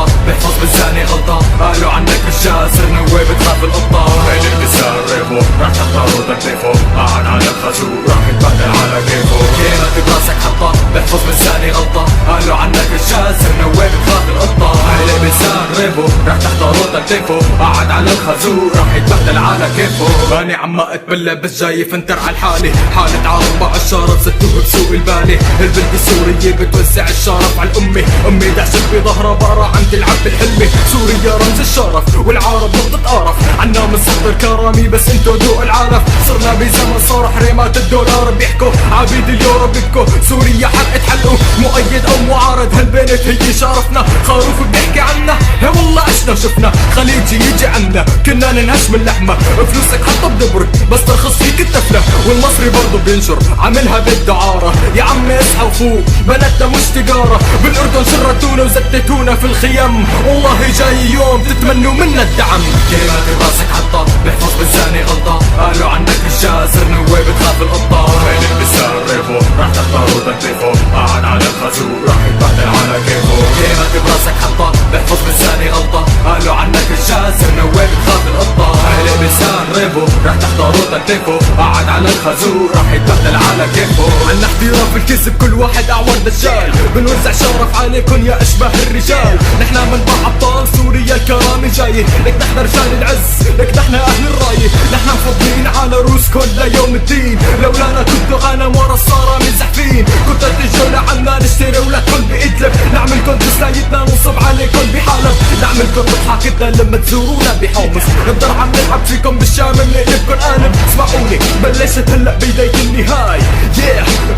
حطة بيحفظ بالزاني غلطة. قالوا عنك بالشاز صرنا وين بتخاف القطة. هيدي الكسار ريبو راح تختاروا تكليفه. قعد على الخازوق راح يتبدل على كيفه. كلمة براسك حطة بيحفظ بالزاني غلطة. قالوا عنك بالشاز صرنا وين بتخاف القطة. هيدي الكسار ريبو راح تختاروا تكليفه. قعد على الخازوق راح يتبدل على كيفه. ماني عمقت باللبس جاي فنتر على الحالة. حالة عارض مع الشارب زدتوه بسوق البالي. البنت السورية بتوزع الشرف على الأمة. أمي دعشت بظهرها برا عم تلعب بالحلمة. سوريا رمز الشرف والعرب نقطة قرف. عنا من صدر كرامي بس انتو ذوق العرف. صرنا بزمن صار حريمات الدولار بيحكوا. عبيد اليورو بيبكوا. سوريا حرقت حلقه. مؤيد أو معارض هالبنت هي شرفنا. خروف بنحكي عنا هي والله عشنا وشفنا. خليجي يجي عنا كنا ننهش من لحمة. فلوسك حطها بدبرك بس ترخص فيك التفلة. والمصري برضو بينشر عاملها بالدعارة. يا عمي اصحى وفوق بلدنا مش تجارة. بالأردن شرتونا وزتتونا في الخيم. والله جاي يوم تتمنوا منا الدعم. كلمات براسك حطة بيحفظ بالزاني غلطة. قالوا عنك بالشاز صرنا وين بتخاف القطة. هيدي الكسار ريبو راح تختاروا تكليفه. قعد على الخازوق راح يتبدل على كيفه. كلمات براسك حطة بيحفظ بالزاني غلطة. قالوا عنك بالشاز صرنا وين بتخاف القطة. هيدي الكسار ريبو راح تختاروا تكليفه. قعد على الخازوق راح يتبدل على كيفه. عنا احتراف الكذب كل واحد اعور دجال. بنوزع شرف عليكم يا اشباه الرجال. نحنا منبع ابطال سوريا الكرامة جاي. لك نحن رجال العز لك نحن اهل الراية. نحن مفضلين على روسكم ليوم الدين. لولانا كنتوا غنم ورا الصارة مزحفين. كنتوا تجوا لعنا نشتري ولادكم بإدلب. نعملكم تسلايتنا ننصب عليكم بحلب. نعملكم بضحكتنا لما تزورونا بحمص. نقدر عم نلعب فيكم بالشام بنقلبكم قالب. اسمعوني بلشت هلا بداية النهاية.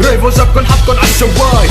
ريفو جابكن حطكن عالشواي.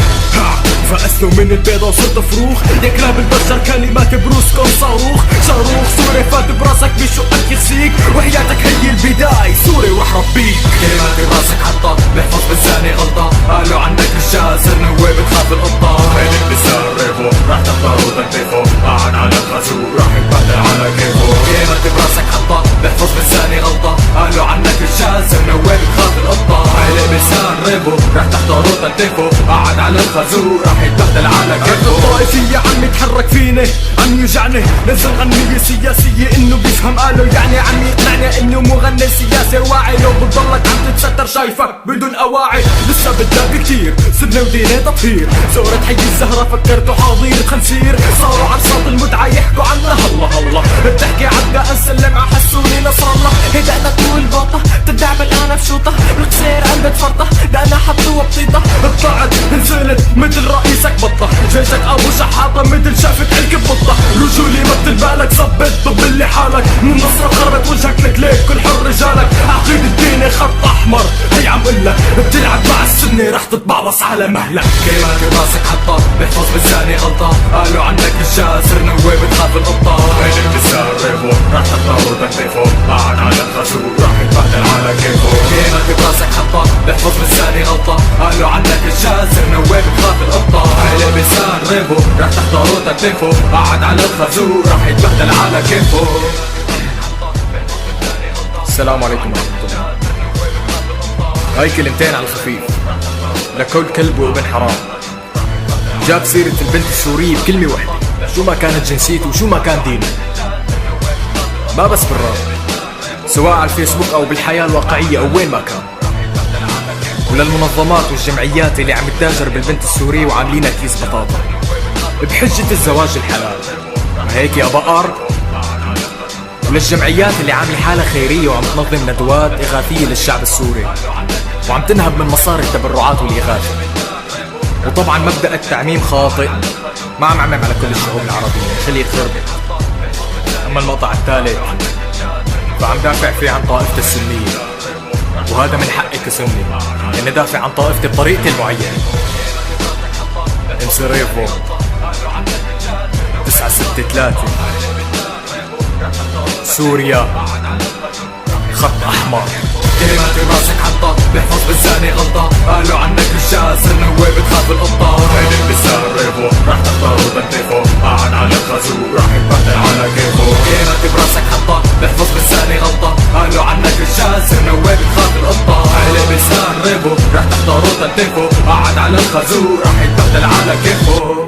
فأسلوا من البيضة وصرت فروخ. يا كلاب البشر كلمات بروسكم صاروخ. صاروخ سوري فات براسك بشقك يخزيك. وحياتك هي البداية سوري وراح ربيك. كلمات براسك حطة بيحفظ بالزاني غلطة. قالوا عنك رجال صرنا وين بتخاف القطة. هيدي الكسار ريبو راح تختاروا تكليفه. قعد على الخازوق راح يتبدل على كيفه. كلمات براسك حطة بيحفظ بالزاني غلطة. قالوا عنك رجال صرنا وين بتخاف القطة. هيدي الكسار ريبو راح تختاروا تكليفه. قعد على الخازوق راح يتبدل على كيفه. الطائفية عم يتحرك فيني عم يوجعني. نزل غنية سياسية انه بيفهم قالوا يعني. عم يقنعني انه مغني سياسي واعي. لو بتضلك عم تتستر شايفك بدون اواعي. لسه بدنا كتير سبنا ودينا تطهير. زورة حي الزهرة فكرتوا حاضير خنسير. صاروا عرصات المدعى يحكوا عنا الله الله. بتحكي عنا نسلم عحسوني نصر الله. هدأنا طول الباطة تدعم الآن بشوطة. القصير قلبت فرطة دقنا حطوها بطيطة. طلعت نزلت مثل رئيسك بطة. جيشك ابو شحاطة مثل شافت علك ببطة. رجولي مثل بالك صبت طب اللي حالك. من النصرة خربت وجهك لك ليك كل حر رجالك. عقيد الدين خط احمر هي عم قلك. بتلعب مع السنة رح تتبعبص على مهلك. كلمات براسك حطة بيحفظ بالزاني غلطة. قالوا عنك رجال صرنا وين بتخاف القطة. هيدي الكسار ريبو راح تختاروا تكليفه. قعد على الخازوق راح يتبدل على كيفه. كلمات براسك حطة بيحفظ بالزاني غلطة. قالوا عنك رجال صرنا وين بتخاف القطة. هيدي الكسار ريبو راح تختاروا تكليفه. قعد على الخازوق راح يتبدل على كيفه. السلام عليكم ورحمة الله. هاي كلمتين على الخفيف لكل كلب وابن حرام. جاب سيرة البنت السورية بكلمة واحدة شو ما كانت جنسيته وشو ما كان دينه. ما بس بالراب سواء على الفيسبوك او بالحياة الواقعية او وين ما كان. وللمنظمات والجمعيات اللي عم تتاجر بالبنت السورية وعاملينها كيس بطاطا بحجة الزواج الحلال هيك يا بقر. وللجمعيات اللي عامله حالة خيرية وعم تنظم ندوات إغاثية للشعب السوري وعم تنهب من مصاري التبرعات والإغاثة. وطبعا مبدأ التعميم خاطئ. ما عم عمم على كل الشعوب العربية خليه يخربط. أما المقطع الثالث فعم دافع فيه عن طائفتي السنية. وهذا من حقي كسني إني دافع عن طائفتي بطريقتي المعينة. امسي ريفو 963 سوريا خط أحمر. كلمات براسك حطة بيحفظ بالزاني غلطة. قالوا عنك رجال صرنا وين بتخاف القطة. هيدي الكسار ريفو راح تختاروا تكليفه. قعد على الخازوق راح يتبدل على كيفه. كلمات براسك حطة بيحفظ بالزاني غلطة. قالوا عنك رجال صرنا وين بتخاف القطة. هيدي الكسار ريفو راح تختاروا تكليفه. قعد على الخازوق راح يتبدل على كيفه.